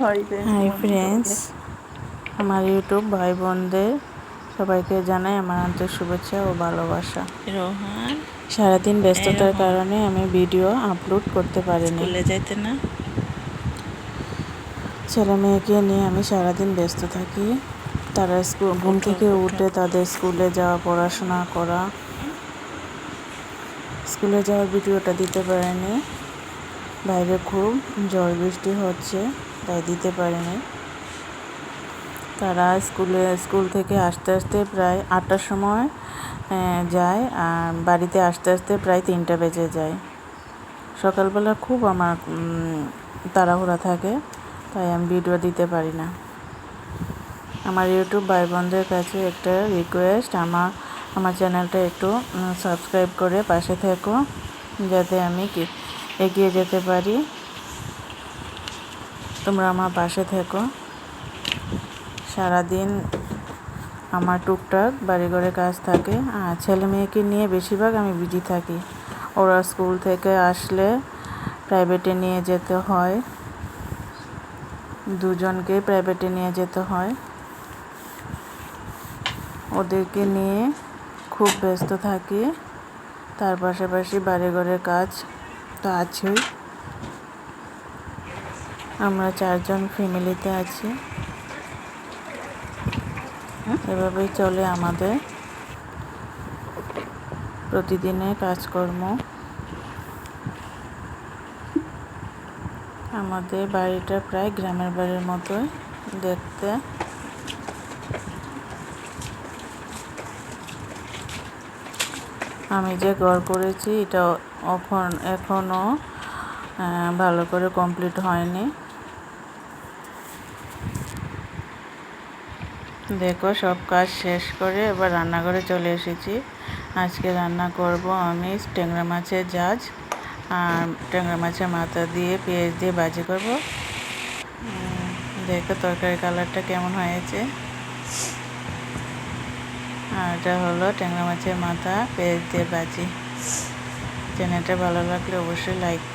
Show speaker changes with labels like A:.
A: Hi friends, আমার YouTube ভাই বোনদের সবাইকে জানাই আমার আন্তরিক শুভেচ্ছা ও ভালোবাসা। সারাদিন ব্যস্ততার কারণে আমি ভিডিও আপলোড করতে পারিনি।
B: স্কুলে যাইতে না,
A: ছেলে মেয়েকে নিয়ে আমি সারাদিন ব্যস্ত থাকি। তারা ঘুম থেকে উঠে তাদের স্কুলে যাওয়া, পড়াশোনা করা, স্কুলে যাওয়ার ভিডিওটা দিতে পারিনি। বাইরে খুব ঝড় বৃষ্টি হচ্ছে, তাই দিতে পারিনি। তারা স্কুল থেকে আসতে আসতে প্রায় 8টার সময় যায়, আর বাড়িতে আসতে আসতে প্রায় 3টা বেজে যায়। সকালবেলা খুব আমার তাড়াহুড়া থাকে, তাই আমি ভিডিও দিতে পারি না। আমার ইউটিউব ভাই বোনদের কাছে একটা রিকোয়েস্ট, আমার চ্যানেলটা একটু সাবস্ক্রাইব করে পাশে থেকো, যাতে আমি এগিয়ে যেতে পারি। তোমরা আমার পাশে থেকো। সারাদিন আমার টুকটাক বাড়িঘরে কাজ থাকে, আর ছেলে মেয়েকে নিয়ে বেশিরভাগ আমি বিজি থাকি। ওরা স্কুল থেকে আসলে প্রাইভেটে নিয়ে যেতে হয়, দুজনকেই প্রাইভেটে নিয়ে যেতে হয়। ওদেরকে নিয়ে খুব ব্যস্ত থাকি। তার পাশাপাশি বাড়িঘরের কাজ তো আছেই। আমরা 4 জন ফ্যামিলিতে আছি। এভাবেই চলে আমাদের প্রতিদিনের কাজকর্ম। আমাদের বাড়িটা প্রায় গ্রামের বাড়ির মতোই দেখতে। আমি যে ঘর করেছি এটা এখনও ভালো করে কমপ্লিট হয়নি। দেখো, সব কাজ শেষ করে এবার রান্নাঘরে চলে এসেছি। আজকে রান্না করব আমি ট্যাংরা মাছের ঝাঁজ, আর ট্যাংরা মাছের মাথা দিয়ে পেঁয়াজ দিয়ে ভাজি করব। দেখো তরকারি কালারটা কেমন হয়েছে। আর এটা হলো ট্যাংরা মাছের মাথা পেঁয়াজ দিয়ে ভাজি। চ্যানেলটা ভালো লাগলে অবশ্যই লাইক করো।